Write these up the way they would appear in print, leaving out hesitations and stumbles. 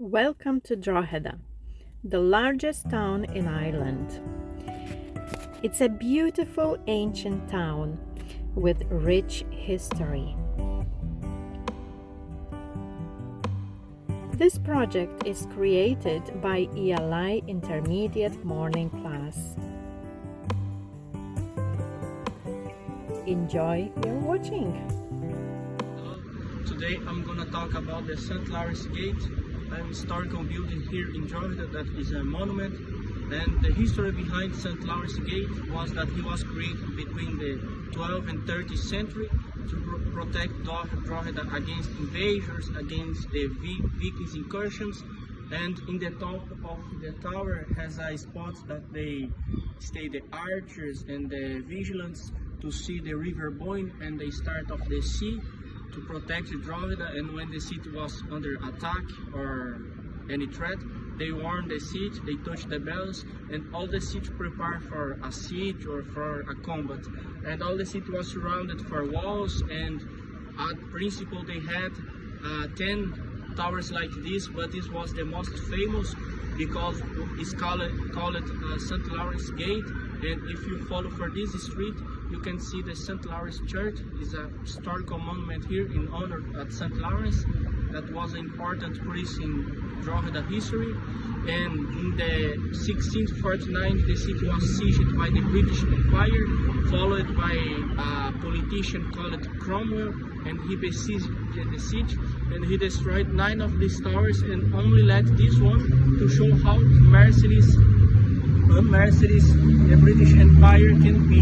Welcome to Drogheda, the largest town in Ireland. It's a beautiful ancient town with rich history. This project is created by ELI Intermediate morning class. Enjoy your watching. Today I'm gonna talk about the St. Lawrence Gate, an historical building here in Drogheda that is a monument. And the history behind St. Lawrence Gate was that he was created between the 12th and 13th century to protect Drogheda against invasions, against the Vikings incursions. And in the top of the tower has a spot that they stay the archers and the vigilants to see the river Boyne and the start of the sea, to protect Drogheda. And when the city was under attack or any threat, they warned the siege, they touched the bells, and all the siege prepared for a siege or for a combat. And all the city was surrounded for walls, and at principle they had 10 towers like this, but this was the most famous because it's called St. Lawrence Gate. And if you follow for this street, you can see the St. Lawrence Church. Is a historical monument here in honor of St. Lawrence, that was an important priest in Drogheda history. And in the 1649, the city was sieged by the British Empire, followed by a politician called Cromwell, and he besieged the siege, and he destroyed 9 of these towers and only left this one to show how merciless the British Empire can be.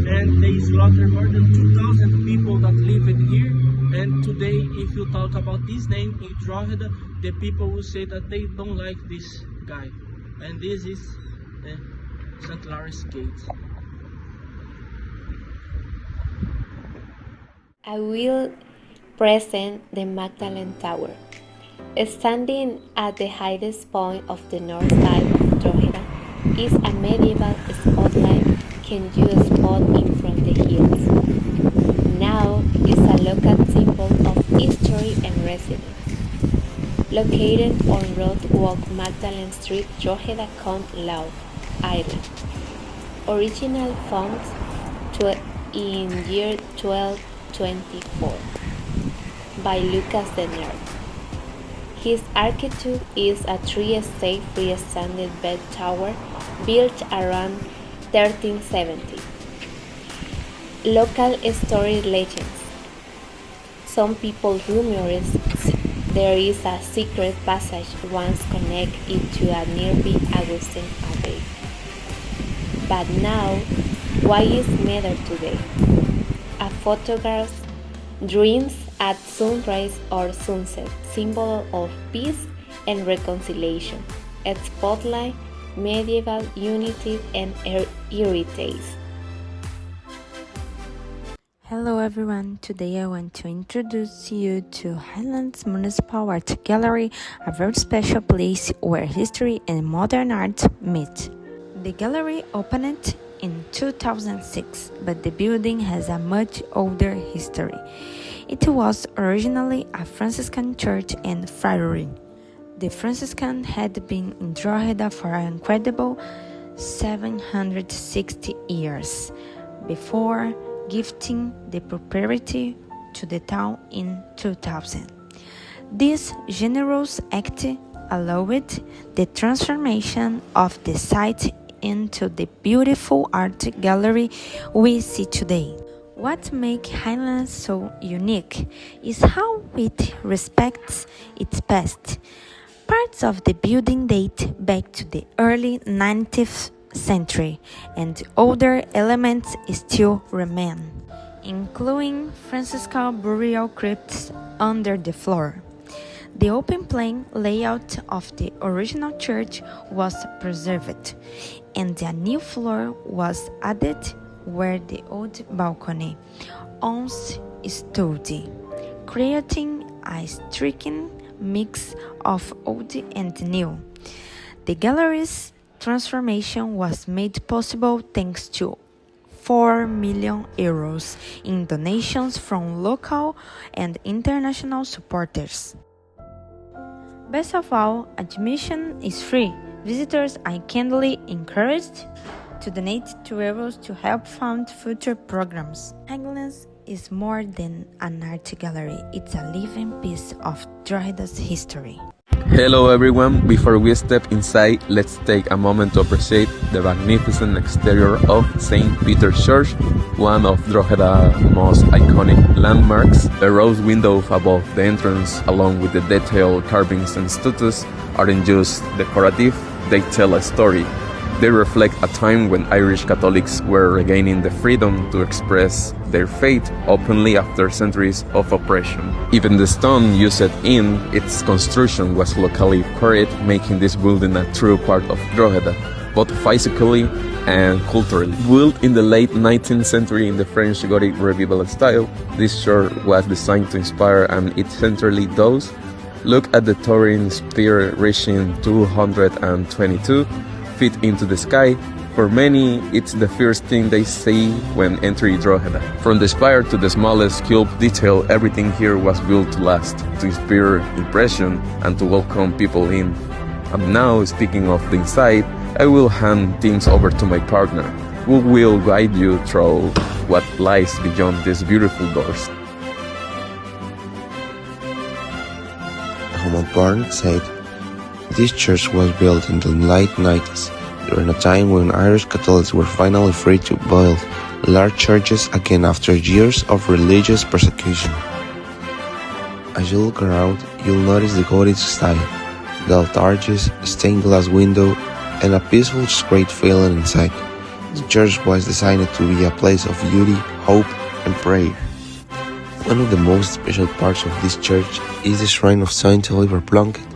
And they slaughtered more than 2,000 people that lived here. And today, if you talk about this name in Drogheda, the people will say that they don't like this guy. And this is the St. Lawrence Gate. I will present the Magdalen Tower. Standing at the highest point of the north side of Drogheda is a medieval spotlight can you spot in from the hills. Now is a local symbol of history and resilience. Located on Road Walk Magdalen Street, Drogheda, County Louth, Ireland. Original found in year 1224 by Lucas the Nerd. His architecture is a three-stage freestanding bell tower built around 1370. Local story legends. Some people rumors there is a secret passage once connected it to a nearby Augustine Abbey. But now, why is matter today? A photograph dreams at sunrise or sunset, symbol of peace and reconciliation. A spotlight, medieval unity and heritage. Hello everyone, today I want to introduce you to Highlands Municipal Art Gallery, a very special place where history and modern art meet. The gallery opened in 2006, but the building has a much older history. It was originally a Franciscan church and friary. The Franciscans had been in Drogheda for an incredible 760 years before gifting the property to the town in 2000. This generous act allowed the transformation of the site into the beautiful art gallery we see today. What makes Highlands so unique is how it respects its past. Parts of the building date back to the early 19th century, and older elements still remain, including Franciscan burial crypts under the floor. The open plan layout of the original church was preserved, and a new floor was added where the old balcony once stood, creating a striking mix of old and new. The gallery's transformation was made possible thanks to 4 million euros in donations from local and international supporters. Best of all, admission is free. Visitors are kindly encouraged to donate €2 to help fund future programs. Agnes is more than an art gallery, it's a living piece of Drogheda's history. Hello everyone, before we step inside, let's take a moment to appreciate the magnificent exterior of St. Peter's Church, one of Drogheda's most iconic landmarks. The rose windows above the entrance, along with the detailed carvings and statues, aren't just decorative, they tell a story. They reflect a time when Irish Catholics were regaining the freedom to express their faith openly after centuries of oppression. Even the stone used in its construction was locally quarried, making this building a true part of Drogheda, both physically and culturally. Built in the late 19th century in the French Gothic Revival style, this church was designed to inspire and it centrally does. Look at the towering spire reaching 222 feet into the sky. For many, it's the first thing they see when entering Drogheda. From the spire to the smallest sculpted detail, everything here was built to last, to inspire impression and to welcome people in. And now, speaking of the inside, I will hand things over to my partner, who will guide you through what lies beyond these beautiful doors. Howard Barnes said, "This church was built in the late 90s, during a time when Irish Catholics were finally free to build large churches again after years of religious persecution." As you look around, you'll notice the Gothic style, the arches, stained glass window, and a peaceful, straight feeling inside. The church was designed to be a place of beauty, hope, and prayer. One of the most special parts of this church is the shrine of Saint Oliver Plunkett,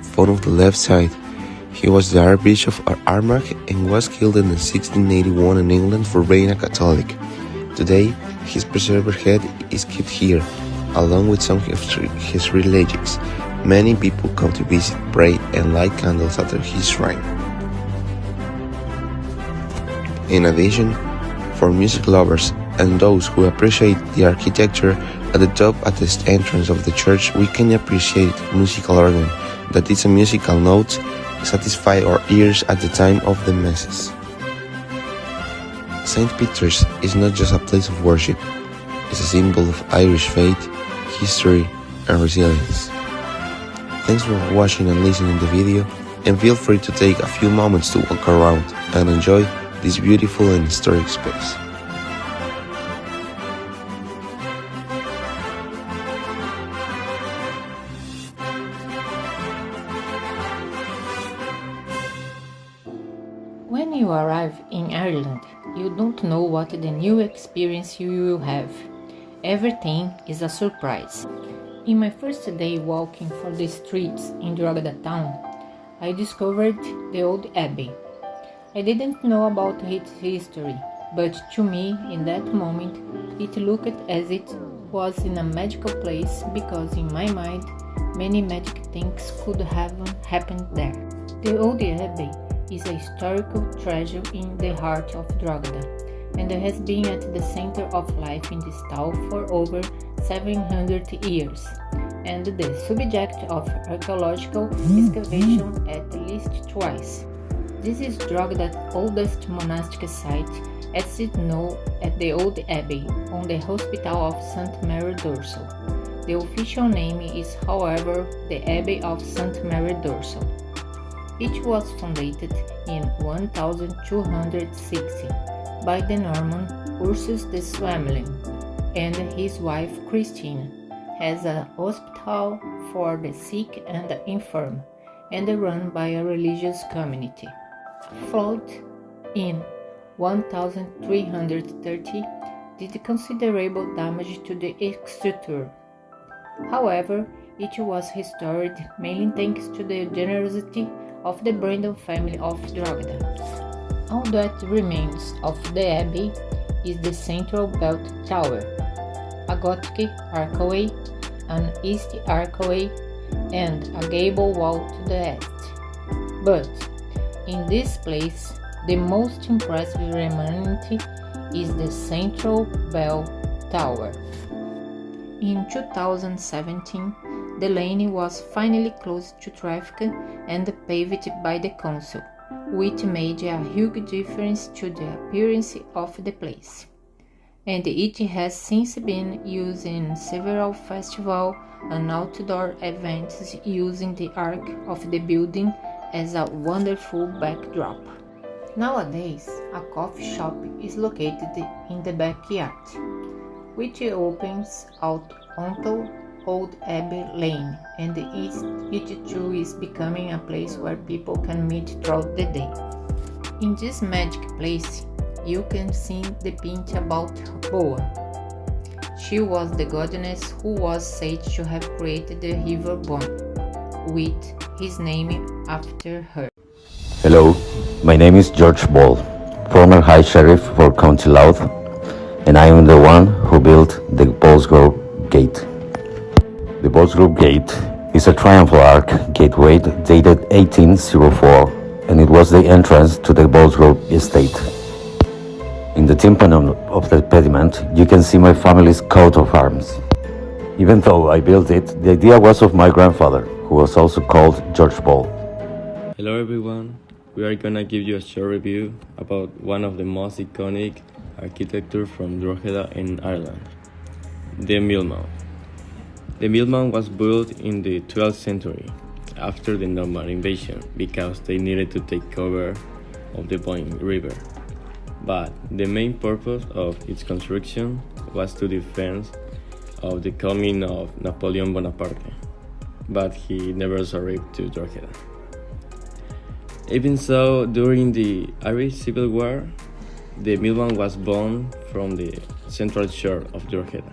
found on the left side. He was the Archbishop of Armagh and was killed in 1681 in England for being a Catholic. Today, his preserved head is kept here, along with some of his relics. Many people come to visit, pray, and light candles at his shrine. In addition, for music lovers and those who appreciate the architecture, at the top at the entrance of the church we can appreciate musical organ, that is a musical note satisfy our ears at the time of the masses. St. Peter's is not just a place of worship, it's a symbol of Irish faith, history, and resilience. Thanks for watching and listening to the video, and feel free to take a few moments to walk around and enjoy this beautiful and historic space. When you arrive in Ireland, you don't know what the new experience you will have. Everything is a surprise. In my first day walking for the streets in Drogheda town, I discovered the old abbey. I didn't know about its history, but to me, in that moment, it looked as it was in a magical place because in my mind, many magic things could have happened there. The old abbey is a historical treasure in the heart of Drogheda, and has been at the center of life in this town for over 700 years, and the subject of archaeological excavation at least twice. This is Drogheda's oldest monastic site, as it known as the Old Abbey, on the Hospital of St. Mary Dorsal. The official name is, however, the Abbey of St. Mary Dorsal. It was founded in 1260 by the Norman Ursus de Swamelin and his wife Christina, as a hospital for the sick and the infirm, and run by a religious community. A flood in 1330 did considerable damage to the structure. However, it was restored mainly thanks to the generosity of the Brandon family of Drogheda. All that remains of the abbey is the central bell tower, a Gothic archway, an east archway, and a gable wall to the east. But in this place, the most impressive remnant is the central bell tower. In 2017, the lane was finally closed to traffic and paved by the council, which made a huge difference to the appearance of the place. And it has since been used in several festivals and outdoor events using the arc of the building as a wonderful backdrop. Nowadays, a coffee shop is located in the backyard, which opens out onto Old Abbey Lane, and it too is becoming a place where people can meet throughout the day. In this magic place, you can see the paint about Boa. She was the goddess who was said to have created the river Bon, with his name after her. Hello, my name is George Ball, former High Sheriff for County Louth, and I am the one who built the Ballsgrove Gate. The Ballsgrove Gate is a triumphal arch gateway dated 1804, and it was the entrance to the Ballsgrove estate. In the tympanum of the pediment, you can see my family's coat of arms. Even though I built it, the idea was of my grandfather, who was also called George Ball. Hello everyone, we are gonna give you a short review about one of the most iconic architecture from Drogheda in Ireland, the Millmount. The Millmount was built in the 12th century after the Norman invasion because they needed to take cover of the Boyne River. But the main purpose of its construction was to defend of the coming of Napoleon Bonaparte, but he never arrived to Drogheda. Even so, during the Irish Civil War, the Millmount was born from the central shore of Drogheda,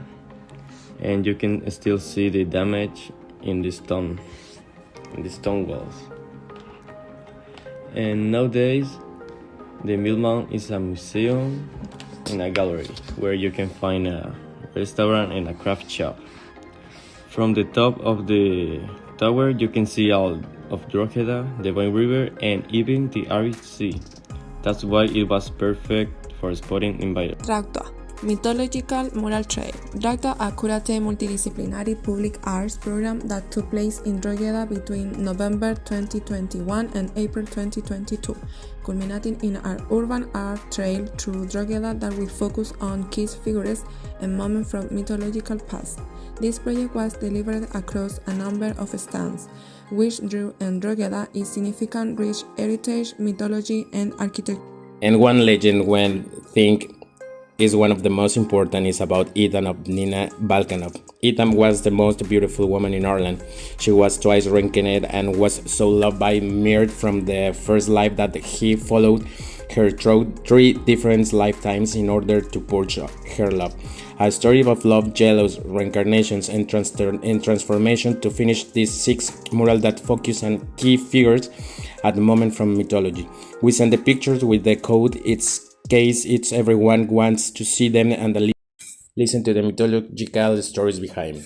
and you can still see the damage in the stone walls. And nowadays, the Millmount is a museum and a gallery where you can find a restaurant and a craft shop. From the top of the tower, you can see all of Drogheda, the Boyne River, and even the Irish Sea. That's why it was perfect for spotting invaders. Drogheda Mythological Mural Trail. Drogheda, a curate multidisciplinary public arts program that took place in Drogheda between November 2021 and April 2022, culminating in an urban art trail through Drogheda that will focus on key figures and moments from mythological past. This project was delivered across a number of stands, which drew in Drogheda its significant rich heritage, mythology, and architecture. And one legend when think is one of the most important is about Ethan of Nina Balkanov. Ethan was the most beautiful woman in Ireland. She was twice reincarnated and was so loved by Mirth from the first life that he followed her through 3 different lifetimes in order to purge her love. A story of love, jealous, reincarnations, and transformation to finish this 6 mural that focus on key figures at the moment from mythology. We send the pictures with the code. It's case it's everyone wants to see them and listen to the mythological stories behind.